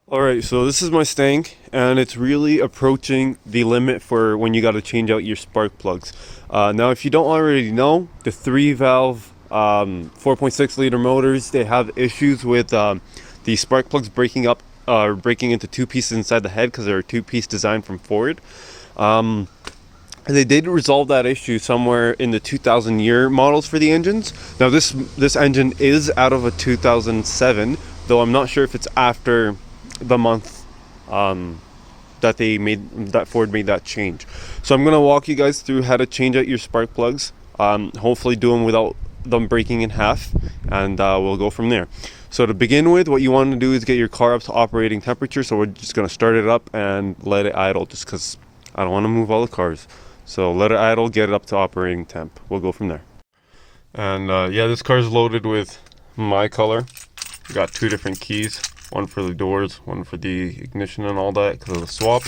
Alright, so this is my Mustang, and it's really approaching the limit for when you got to change out your spark plugs. Now, if you don't already know, the 3-valve 4.6 liter motors, they have issues with the spark plugs breaking up, breaking into two pieces inside the head because they're a two-piece design from Ford. They did resolve that issue somewhere in the 2000 year models for the engines. Now, this engine is out of a 2007, though I'm not sure if it's after the month that Ford made that change. So I'm gonna walk you guys through how to change out your spark plugs, hopefully do them without them breaking in half, and we'll go from there. So to begin with, what you want to do is get your car up to operating temperature. So we're just gonna start it up and let it idle, just because I don't want to move all the cars. So let it idle, get it up to operating temp. We'll go from there. And yeah, this car is loaded with my color. We got two different keys. One for the doors, one for the ignition and all that because of the swap.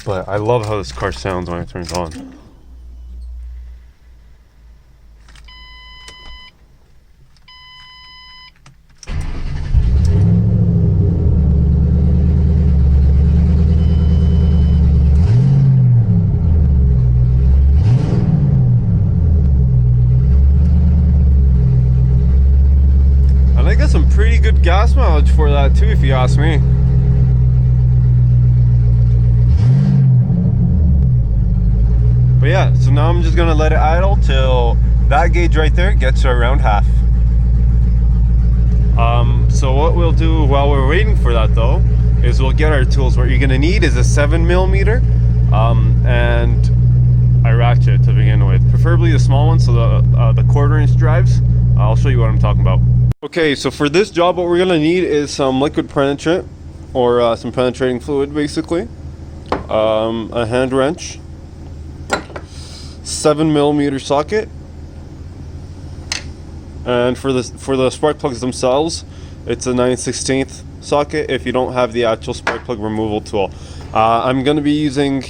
But I love how this car sounds when it turns on. Some pretty good gas mileage for that too, if you ask me. But yeah, so now I'm just gonna let it idle till that gauge right there gets to around half. So what we'll do while we're waiting for that though is we'll get our tools. What you're gonna need is a 7mm and a ratchet to begin with, preferably the small one, so the 1/4" drives. I'll show you what I'm talking about. Okay, so for this job, what we're gonna need is some liquid penetrant, or some penetrating fluid, basically. A hand wrench, 7mm socket, and for the spark plugs themselves, it's a 9/16 socket. If you don't have the actual spark plug removal tool, I'm gonna be using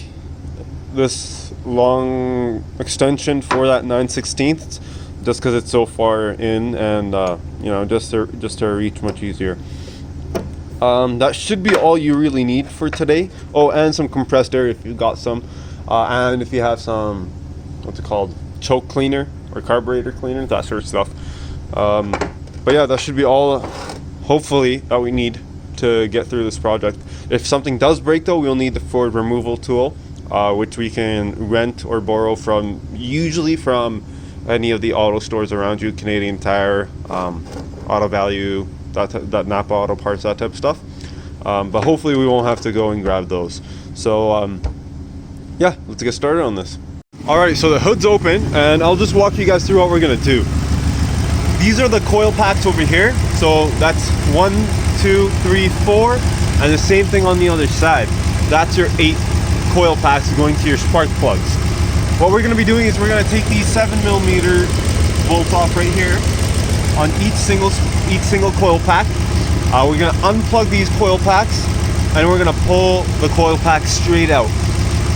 this long extension for that 9/16. Just because it's so far in, and you know, just to reach much easier. That should be all you really need for today. Oh, and some compressed air if you got some, and if you have some, what's it called, choke cleaner or carburetor cleaner, that sort of stuff. But yeah, that should be all, hopefully, that we need to get through this project. If something does break though, we'll need the Ford removal tool, which we can rent or borrow usually from any of the auto stores around you, Canadian Tire, Auto Value, that Napa Auto Parts, that type of stuff. But hopefully we won't have to go and grab those. So yeah, let's get started on this. Alright, so the hood's open, and I'll just walk you guys through what we're gonna do. These are the coil packs over here. So that's 1, 2, 3, 4, and the same thing on the other side. That's your 8 coil packs going to your spark plugs. What we're going to be doing is we're going to take these 7mm bolts off right here on each single coil pack. We're going to unplug these coil packs, and we're going to pull the coil pack straight out.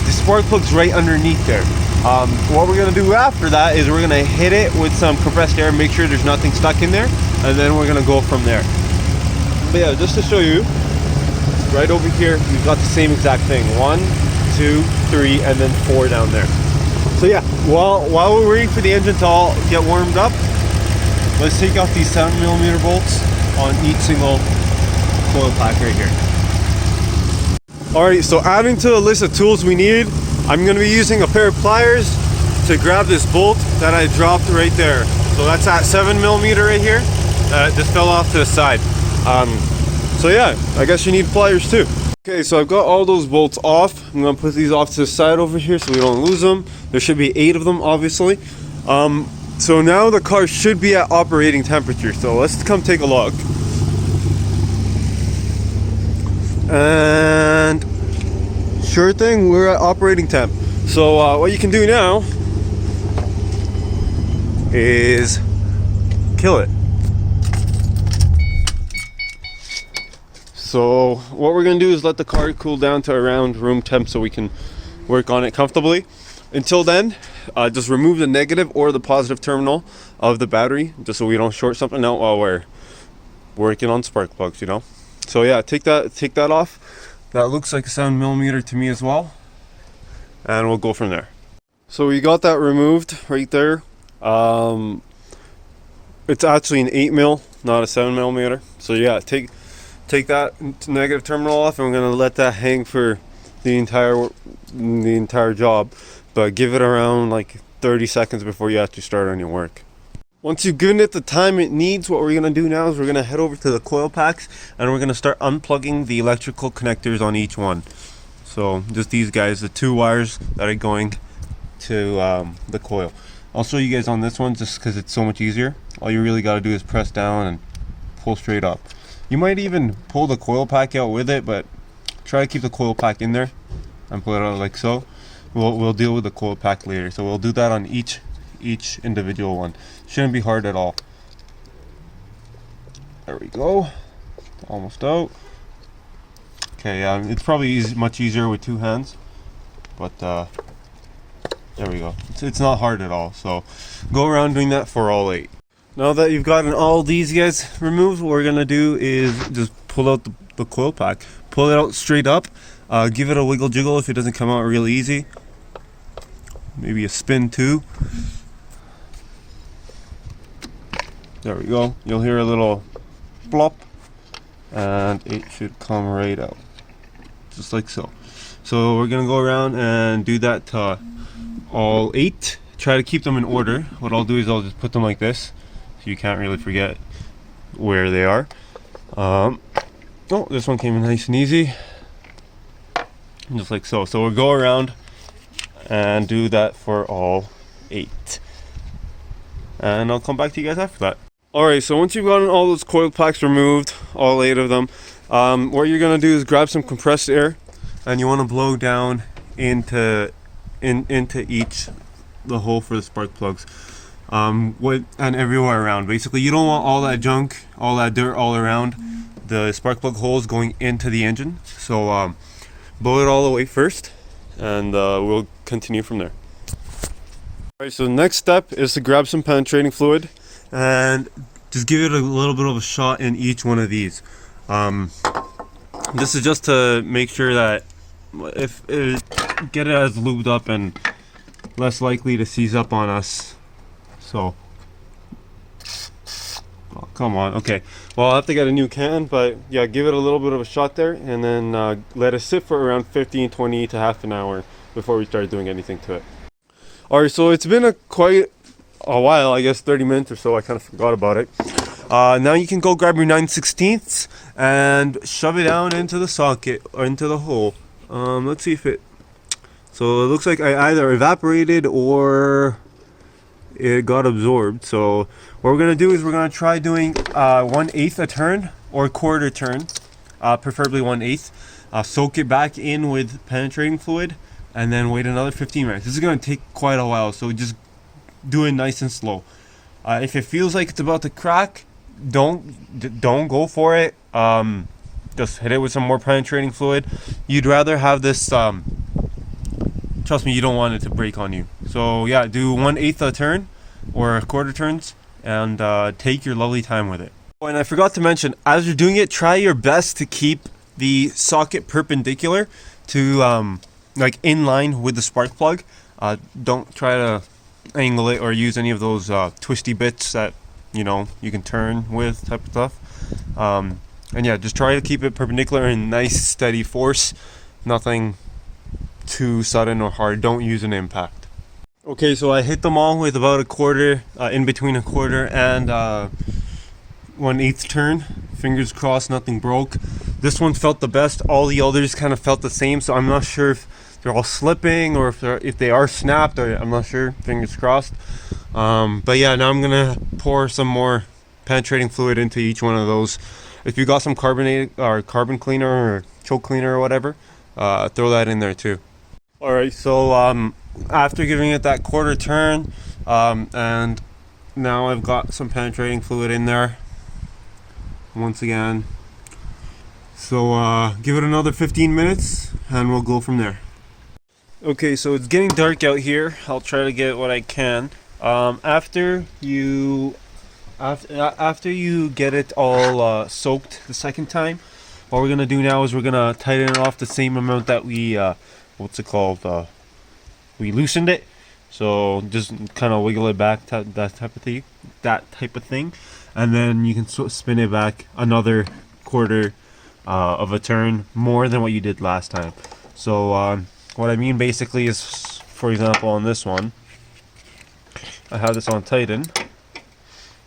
The spark plug's right underneath there. What we're going to do after that is we're going to hit it with some compressed air, make sure there's nothing stuck in there, and then we're going to go from there. But yeah, just to show you, right over here, we've got the same exact thing. 1, 2, 3, and then 4 down there. So yeah, while we're waiting for the engine to all get warmed up, let's take out these 7mm bolts on each single coil pack right here. Alright, so adding to the list of tools we need, I'm going to be using a pair of pliers to grab this bolt that I dropped right there. So that's that 7mm right here that just fell off to the side. So yeah, I guess you need pliers too. Okay, so I've got all those bolts off. I'm gonna put these off to the side over here so we don't lose them. There should be 8 of them, obviously. So now the car should be at operating temperature. So let's come take a look. And sure thing, we're at operating temp. So what you can do now is kill it. So what we're going to do is let the car cool down to around room temp so we can work on it comfortably. Until then, just remove the negative or the positive terminal of the battery, just so we don't short something out while we're working on spark plugs, you know. So yeah, take that off. That looks like a 7mm to me as well, and we'll go from there. So we got that removed right there. It's actually an 8mm, not a 7mm. So yeah, take that negative terminal off, and we're gonna let that hang for the entire job, but give it around like 30 seconds before you actually start on your work. Once you've given it the time it needs, what we're gonna do now is we're gonna head over to the coil packs, and we're gonna start unplugging the electrical connectors on each one. So just these guys, the 2 wires that are going to the coil. I'll show you guys on this one just because it's so much easier. All you really got to do is press down and pull straight up. You might even pull the coil pack out with it, but try to keep the coil pack in there and pull it out like so. We'll deal with the coil pack later, so we'll do that on each individual one. Shouldn't be hard at all. There we go. Almost out. Okay, it's probably much easier with 2 hands, but there we go. It's not hard at all. So go around doing that for all 8. Now that you've gotten all these guys removed, what we're gonna do is just pull out the coil pack. Pull it out straight up. Give it a wiggle jiggle if it doesn't come out really easy. Maybe a spin too. There we go. You'll hear a little plop, and it should come right out, just like so. So we're gonna go around and do that to all 8. Try to keep them in order. What I'll do is I'll just put them like this, so you can't really forget where they are. Oh, this one came in nice and easy, just like so. So we'll go around and do that for all 8, and I'll come back to you guys after that. Alright, so once you've gotten all those coil packs removed, all 8 of them, what you're gonna do is grab some compressed air, and you want to blow down into the hole for the spark plugs, and everywhere around. Basically, you don't want all that junk, all that dirt all around the spark plug holes going into the engine. So blow it all the way first, and we'll continue from there. Alright, so the next step is to grab some penetrating fluid and just give it a little bit of a shot in each one of these. This is just to make sure that get it as lubed up and less likely to seize up on us. So, oh, come on. Okay, well, I'll have to get a new can, but yeah, give it a little bit of a shot there, and then let it sit for around 15-20 to half an hour before we start doing anything to it. Alright, so it's been quite a while, I guess 30 minutes or so. I kind of forgot about it. Now you can go grab your 9/16 and shove it down into the socket or into the hole. Let's see if it. So it looks like I either evaporated or it got absorbed. So what we're gonna do is we're gonna try doing 1/8 a turn or a quarter turn, preferably 1/8. Soak it back in with penetrating fluid, and then wait another 15 minutes. This is gonna take quite a while, so just do it nice and slow. If it feels like it's about to crack, don't go for it. Just hit it with some more penetrating fluid. You'd rather have this. Trust me, you don't want it to break on you. So yeah, do 1/8 a turn or quarter turns, and take your lovely time with it. Oh, and I forgot to mention, as you're doing it, try your best to keep the socket perpendicular to like in line with the spark plug. Don't try to angle it or use any of those twisty bits that you can turn with type of stuff. And yeah, just try to keep it perpendicular and nice steady force. Nothing too sudden or hard. Don't use an impact. Okay, so I hit them all with about a quarter, in between a quarter and 1/8 turn. Fingers crossed nothing broke. This one felt the best. All the others kind of felt the same, so I'm not sure if they're all slipping or if they are snapped. I'm not sure. Fingers crossed. But yeah, now I'm gonna pour some more penetrating fluid into each one of those. If you got some carbon cleaner or choke cleaner or whatever, throw that in there too. Alright, so after giving it that quarter turn, and now I've got some penetrating fluid in there once again. So give it another 15 minutes and we'll go from there. Okay, so it's getting dark out here. I'll try to get what I can. After you get it all soaked the second time, what we're gonna do now is we're gonna tighten it off the same amount that we what's it called, we loosened it. So just kind of wiggle it back, that type of thing, and then you can spin it back another quarter of a turn more than what you did last time. So what I mean basically is, for example, on this one, I have this on tighten,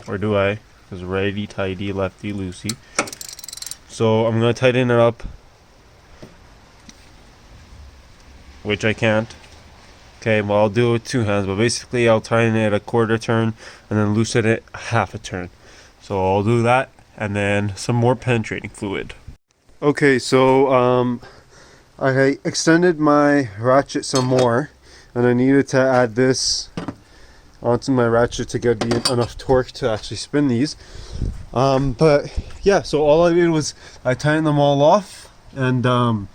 or do I? Because righty tighty, lefty loosey. So I'm gonna tighten it up, which I can't. Okay, well, I'll do it with two hands, but basically I'll tighten it a quarter turn and then loosen it half a turn. So I'll do that, and then some more penetrating fluid. Okay, so I extended my ratchet some more, and I needed to add this onto my ratchet to get enough torque to actually spin these. But yeah, so all I did was I tightened them all off and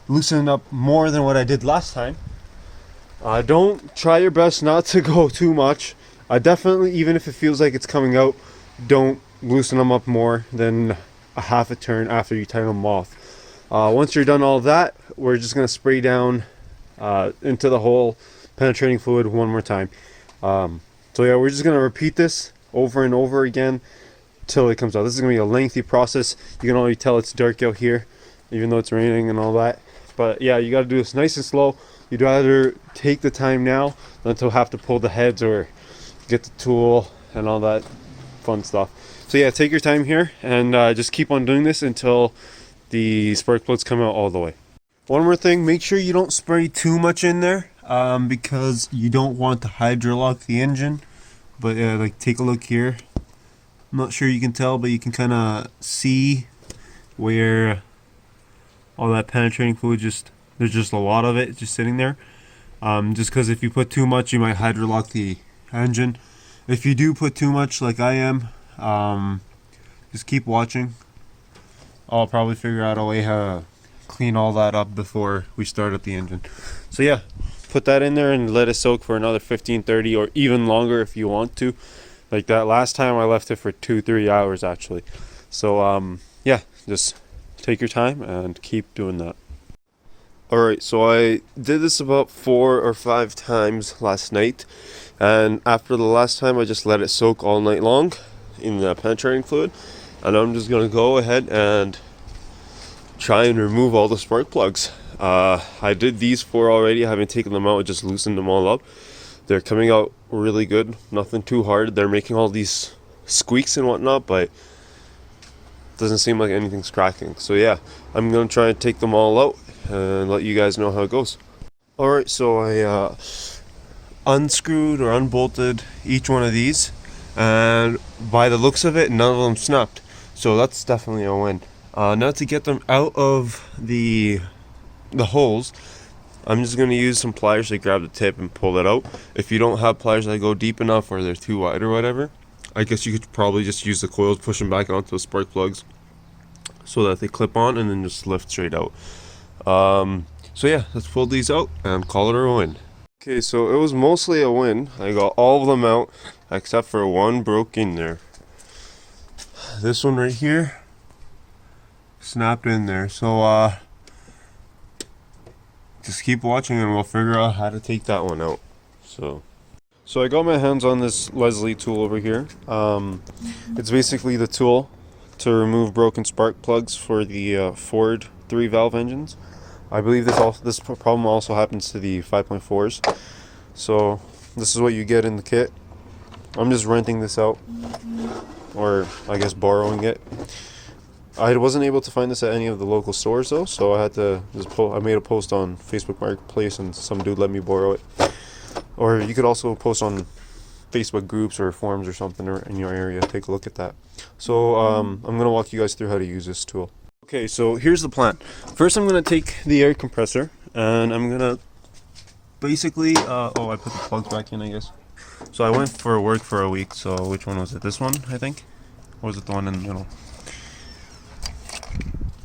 loosened up more than what I did last time. Don't try your best not to go too much. Definitely, even if it feels like it's coming out, don't loosen them up more than a half a turn after you tighten them off. Once you're done all that, we're just going to spray down into the hole penetrating fluid one more time. So yeah, we're just going to repeat this over and over again till it comes out. This is going to be a lengthy process. You can already tell it's dark out here, even though it's raining and all that. But yeah, you got to do this nice and slow. You'd rather take the time now than to have to pull the heads or get the tool and all that fun stuff. So yeah, take your time here and just keep on doing this until the spark plugs come out all the way. One more thing, make sure you don't spray too much in there because you don't want to hydrolock the engine. But like, take a look here. I'm not sure you can tell, but you can kind of see where all that penetrating fluid there's just a lot of it just sitting there. Just because if you put too much, you might hydrolock the engine. If you do put too much, like I am, just keep watching. I'll probably figure out a way how to clean all that up before we start up the engine. So yeah, put that in there and let it soak for another 15-30 or even longer if you want to. Like that last time, I left it for 2-3 hours actually. So yeah, just take your time and keep doing that. Alright, so I did this about 4 or 5 times last night, and after the last time I just let it soak all night long in the penetrating fluid, and I'm just going to go ahead and try and remove all the spark plugs. I did these 4 already. I haven't taken them out, I just loosened them all up. They're coming out really good, nothing too hard. They're making all these squeaks and whatnot, but it doesn't seem like anything's cracking. So yeah, I'm going to try and take them all out and let you guys know how it goes. Alright, so I unscrewed or unbolted each one of these, and by the looks of it, none of them snapped. So that's definitely a win. Now to get them out of the holes, I'm just going to use some pliers to grab the tip and pull it out. If you don't have pliers that go deep enough or they're too wide or whatever, I guess you could probably just use the coils, push them back onto the spark plugs so that they clip on and then just lift straight out. So yeah, let's pull these out and call it a win. Okay, so it was mostly a win. I got all of them out except for one broke in there. This one right here snapped in there. So just keep watching and we'll figure out how to take that one out. So I got my hands on this Leslie tool over here. It's basically the tool to remove broken spark plugs for the Ford 3-valve engines. I believe this problem also happens to the 5.4s. So this is what you get in the kit. I'm just renting this out, or I guess borrowing it. I wasn't able to find this at any of the local stores though, so I had to I made a post on Facebook Marketplace and some dude let me borrow it. Or you could also post on Facebook groups or forums or something in your area. Take a look at that. So I'm gonna walk you guys through how to use this tool. Okay, so here's the plan. First, I'm going to take the air compressor and I'm going to basically, I put the plugs back in, I guess. So I went for work for a week, so which one was it? This one, I think? Or was it the one in the middle?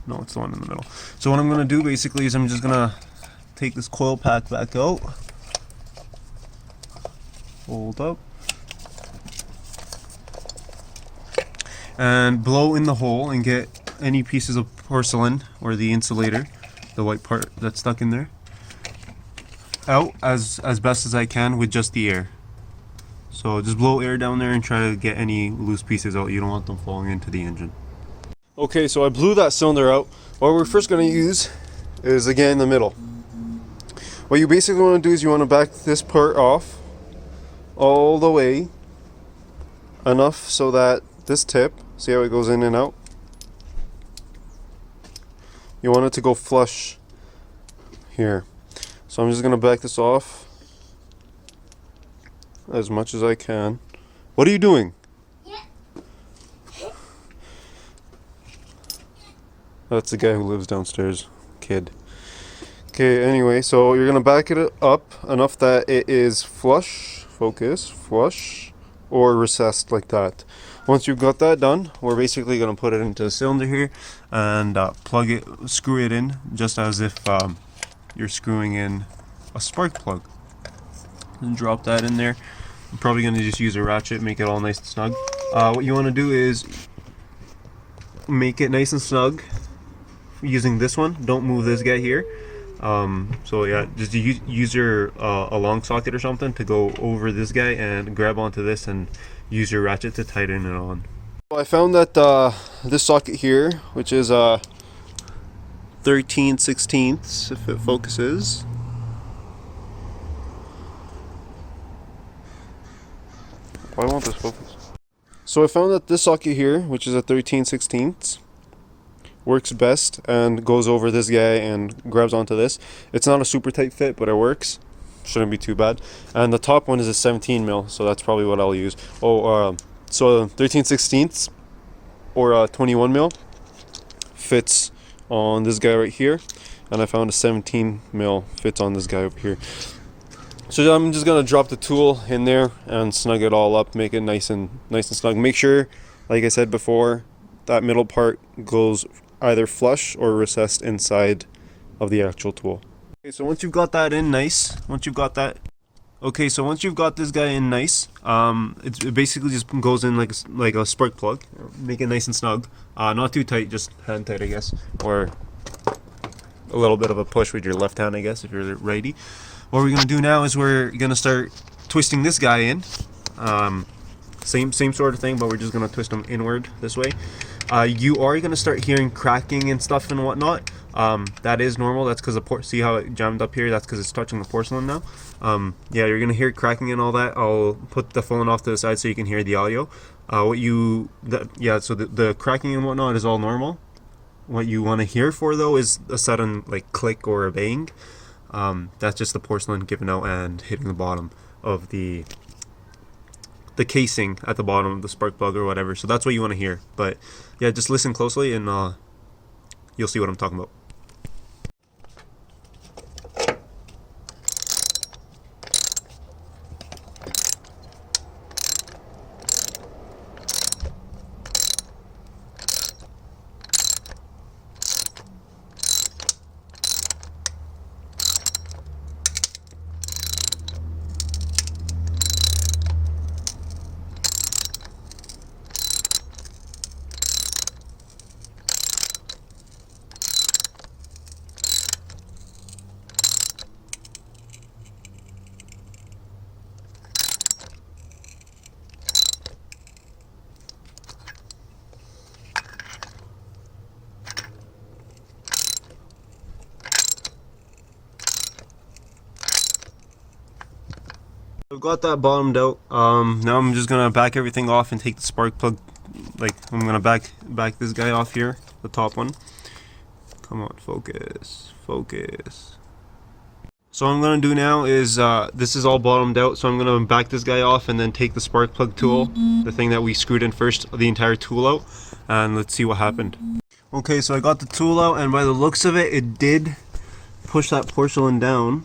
No, it's the one in the middle. So what I'm going to do basically is I'm just going to take this coil pack back out. Hold up. And blow in the hole and get any pieces of porcelain, or the insulator, the white part that's stuck in there, out as best as I can with just the air. So just blow air down there and try to get any loose pieces out. You don't want them falling into the engine. Okay, so I blew that cylinder out. What we're first going to use is, again, the middle. What you basically want to do is you want to back this part off all the way, enough so that this tip, see how it goes in and out? You want it to go flush here. So I'm just going to back this off as much as I can. What are you doing? That's the guy who lives downstairs, kid. Okay, anyway, so you're gonna back it up enough that it is flush, focus, flush, or recessed like that. Once you've got that done, we're basically gonna put it into the cylinder here and plug it, screw it in, just as if you're screwing in a spark plug. And drop that in there. I'm probably gonna just use a ratchet, make it all nice and snug. What you wanna do is make it nice and snug using this one. Don't move this guy here. So yeah, just use your a long socket or something to go over this guy and grab onto this and use your ratchet to tighten it on. So I found that this socket here, which is 13/16 if it focuses. Why won't this focus? So I found that this socket here, which is a 13/16, works best and goes over this guy and grabs onto this. It's not a super tight fit, but it works. Shouldn't be too bad. And the top one is a 17 mil, so that's probably what I'll use. So 13/16 or 21 mil fits on this guy right here, and I found a 17 mil fits on this guy over here. So I'm just gonna drop the tool in there and snug it all up, make it nice and snug. Make sure, like I said before, that middle part goes either flush or recessed inside of the actual tool. Okay, so once you've got that in nice, once you've got this guy in nice, it basically just goes in like a spark plug. Make it nice and snug, not too tight, just hand tight, I guess, or a little bit of a push with your left hand, I guess, if you're righty. What we're gonna do now is we're gonna start twisting this guy in. Same sort of thing, but we're just gonna twist them inward this way. You are gonna start hearing cracking and stuff and whatnot. That is normal. That's because see how it jammed up here? That's because it's touching the porcelain now. Yeah, you're gonna hear cracking and all that. I'll put the phone off to the side so you can hear the audio. So the cracking and whatnot is all normal. What you want to hear for though is a sudden like click or a bang. That's just the porcelain giving out and hitting the bottom of the casing at the bottom of the spark plug or whatever. So that's what you want to hear. But yeah, just listen closely and you'll see what I'm talking about. I've got that bottomed out. Now I'm just gonna back everything off and take the spark plug. Like I'm gonna back this guy off here, the top one. Come on, focus. So what I'm gonna do now is this is all bottomed out, so I'm gonna back this guy off and then take the spark plug tool, the thing that we screwed in first, the entire tool out, and let's see what happened. Okay, so I got the tool out, and by the looks of it, it did push that porcelain down.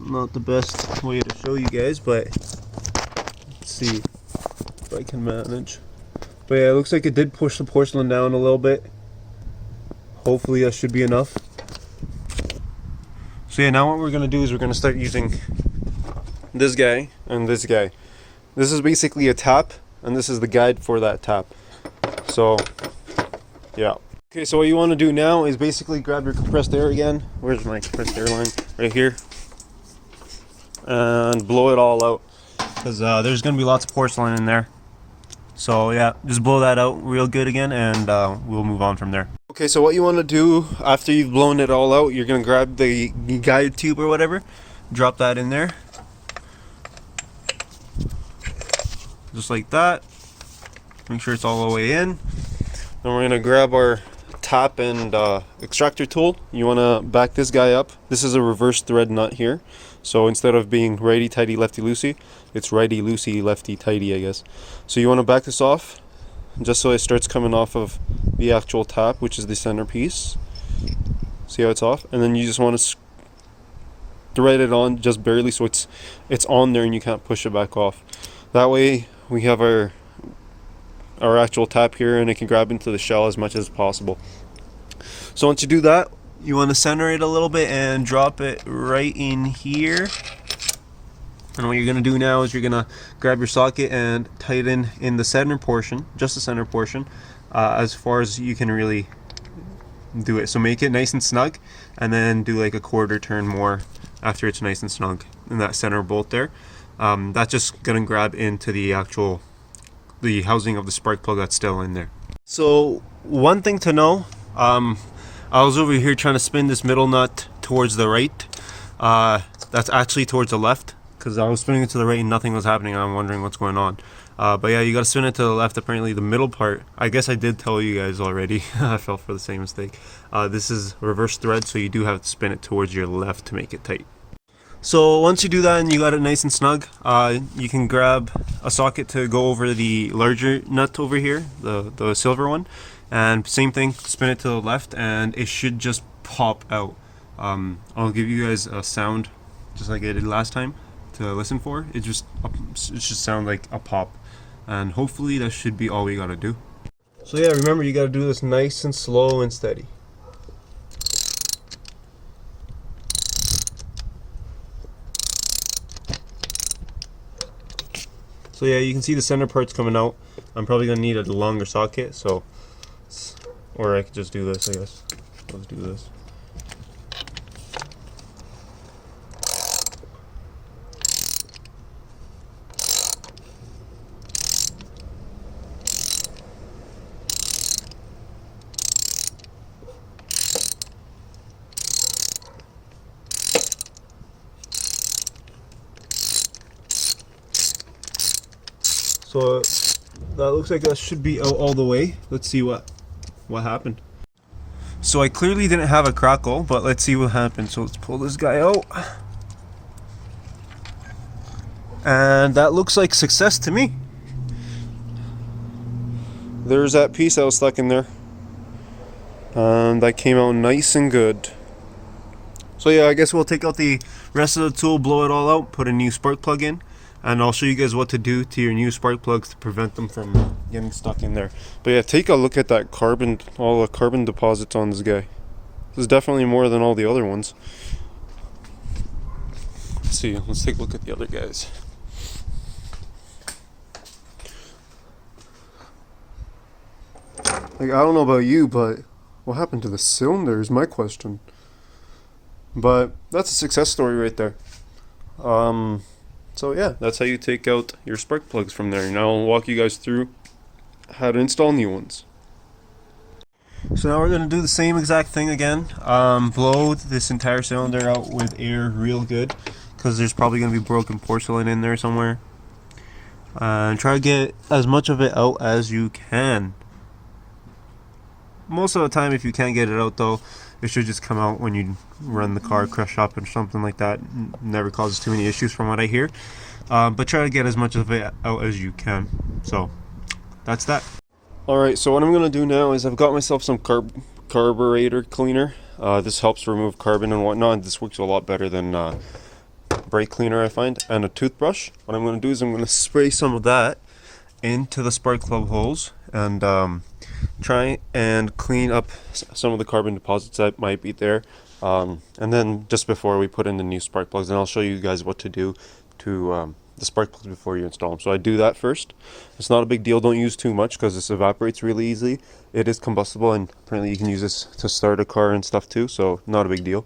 Not the best way to show you guys, but let's see if I can manage. But yeah, it looks like it did push the porcelain down a little bit. Hopefully that should be enough. So yeah, now what we're gonna do is we're gonna start using this guy and this guy. This is basically a tap, and this is the guide for that tap. So Yeah. Okay, so what you want to do now is basically grab your compressed air again. Where's my compressed air line? Right here. And blow it all out, because there's going to be lots of porcelain in there. So yeah, just blow that out real good again, and we'll move on from there. Okay, so what you want to do after you've blown it all out, you're going to grab the guide tube or whatever, drop that in there. Just like that. Make sure it's all the way in. Then we're going to grab our tap and extractor tool. You want to back this guy up. This is a reverse thread nut here. So instead of being righty tighty lefty loosey, it's righty loosey lefty tighty, I guess. So you want to back this off just so it starts coming off of the actual tap, which is the centerpiece. See how it's off? And then you just want to thread it on just barely so it's on there and you can't push it back off. That way we have our actual tap here and it can grab into the shell as much as possible. So once you do that, you want to center it a little bit and drop it right in here. And what you're going to do now is you're going to grab your socket and tighten in the center portion, just the center portion, as far as you can really do it. So make it nice and snug, and then do like a quarter turn more after it's nice and snug in that center bolt there. That's just going to grab into the housing of the spark plug that's still in there. So one thing to know, I was over here trying to spin this middle nut towards the right. That's actually towards the left, because I was spinning it to the right and nothing was happening. I'm wondering what's going on. But yeah, you got to spin it to the left. Apparently the middle part, I guess I did tell you guys already. I fell for the same mistake. This is reverse thread, so you do have to spin it towards your left to make it tight. So once you do that and you got it nice and snug, you can grab a socket to go over the larger nut over here, the silver one, and same thing, spin it to the left and it should just pop out. I'll give you guys a sound just like I did last time to listen for. It should sound like a pop, and hopefully that should be all we gotta do. So yeah, remember, you gotta do this nice and slow and steady. So yeah, you can see the center part's coming out. I'm probably gonna need a longer socket, so, or I could just do this, I guess. Let's do this. So that looks like that should be out all the way. Let's see what happened. So I clearly didn't have a crackle, but let's see what happened. So let's pull this guy out. And that looks like success to me. There's that piece that was stuck in there. And that came out nice and good. So yeah, I guess we'll take out the rest of the tool, blow it all out, put a new spark plug in. And I'll show you guys what to do to your new spark plugs to prevent them from getting stuck in there. But yeah, take a look at that carbon, all the carbon deposits on this guy. This is definitely more than all the other ones. Let's see, let's take a look at the other guys. Like, I don't know about you, but what happened to the cylinder is my question. But that's a success story right there. So yeah, that's how you take out your spark plugs from there. Now I'll walk you guys through how to install new ones. So now we're going to do the same exact thing again. Blow this entire cylinder out with air real good, because there's probably going to be broken porcelain in there somewhere. And try to get as much of it out as you can. Most of the time, if you can't get it out though, it should just come out when you run the car, crush up or something like that. Never causes too many issues from what I hear. But try to get as much of it out as you can. So that's that. Alright, so what I'm going to do now is I've got myself some carburetor cleaner. This helps remove carbon and whatnot. This works a lot better than brake cleaner, I find. And a toothbrush. What I'm going to do is I'm going to spray some of that into the spark plug holes and try and clean up some of the carbon deposits that might be there, and then just before we put in the new spark plugs, and I'll show you guys what to do to the spark plugs before you install them. So I do that first. It's not a big deal. Don't use too much because this evaporates really easily. It is combustible, and apparently you can use this to start a car and stuff too. So not a big deal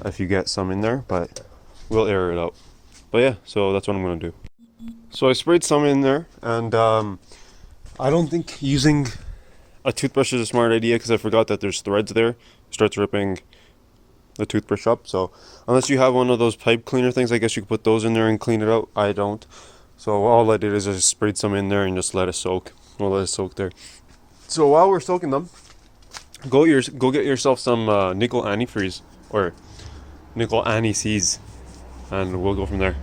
if you get some in there, but we'll air it out. But yeah, so that's what I'm going to do. So I sprayed some in there, and I don't think using a toothbrush is a smart idea because I forgot that there's threads there. It starts ripping the toothbrush up. So unless you have one of those pipe cleaner things, I guess you could put those in there and clean it out. I don't. So all I did is I just sprayed some in there and just let it soak. We'll let it soak there. So while we're soaking them, go get yourself some nickel antifreeze or nickel anti-seize, and we'll go from there.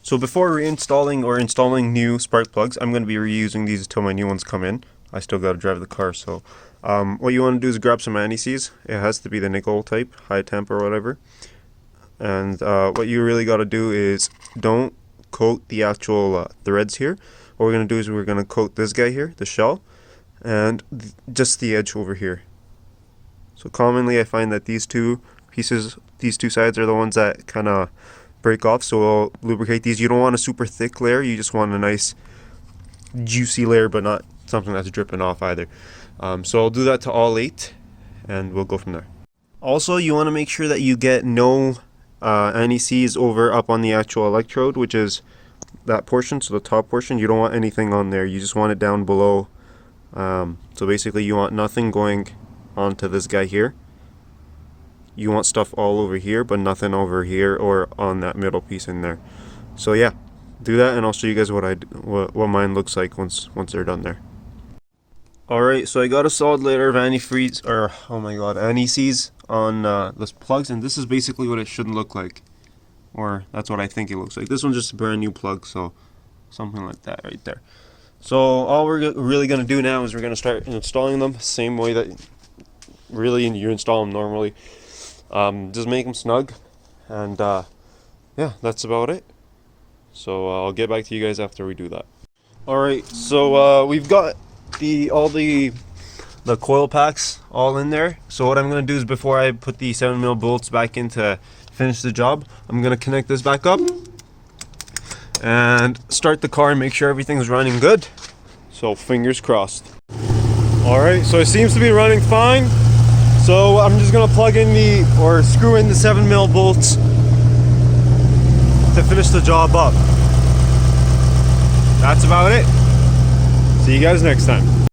So before reinstalling or installing new spark plugs, I'm going to be reusing these until my new ones come in. I still got to drive the car, so what you want to do is grab some anti-seize. It has to be the nickel type, high temp or whatever. And what you really got to do is don't coat the actual threads here. What we're going to do is we're going to coat this guy here, the shell, and just the edge over here. So commonly I find that these two pieces, these two sides are the ones that kind of break off, so we'll lubricate these. You don't want a super thick layer, you just want a nice juicy layer, but not something that's dripping off either. So I'll do that to all 8 and we'll go from there. Also, you want to make sure that you get no anti-seize over up on the actual electrode, which is that portion, so the top portion. You don't want anything on there, you just want it down below. So basically you want nothing going onto this guy here. You want stuff all over here, but nothing over here or on that middle piece in there. So yeah, do that, and I'll show you guys what mine looks like once they're done there. Alright, so I got a solid layer of antifreeze, or oh my god, anti-seize on those plugs, and this is basically what it should look like. Or that's what I think it looks like. This one's just a brand new plug, so something like that right there. So all we're really going to do now is we're going to start installing them same way that really you install them normally. Just make them snug, and yeah, that's about it. So I'll get back to you guys after we do that. Alright, so we've got all the coil packs all in there. So what I'm going to do is, before I put the 7mm bolts back in to finish the job, I'm going to connect this back up and start the car and make sure everything's running good. So fingers crossed. Alright, so it seems to be running fine. So I'm just going to plug in or screw in the 7mm bolts to finish the job up. That's about it. See you guys next time.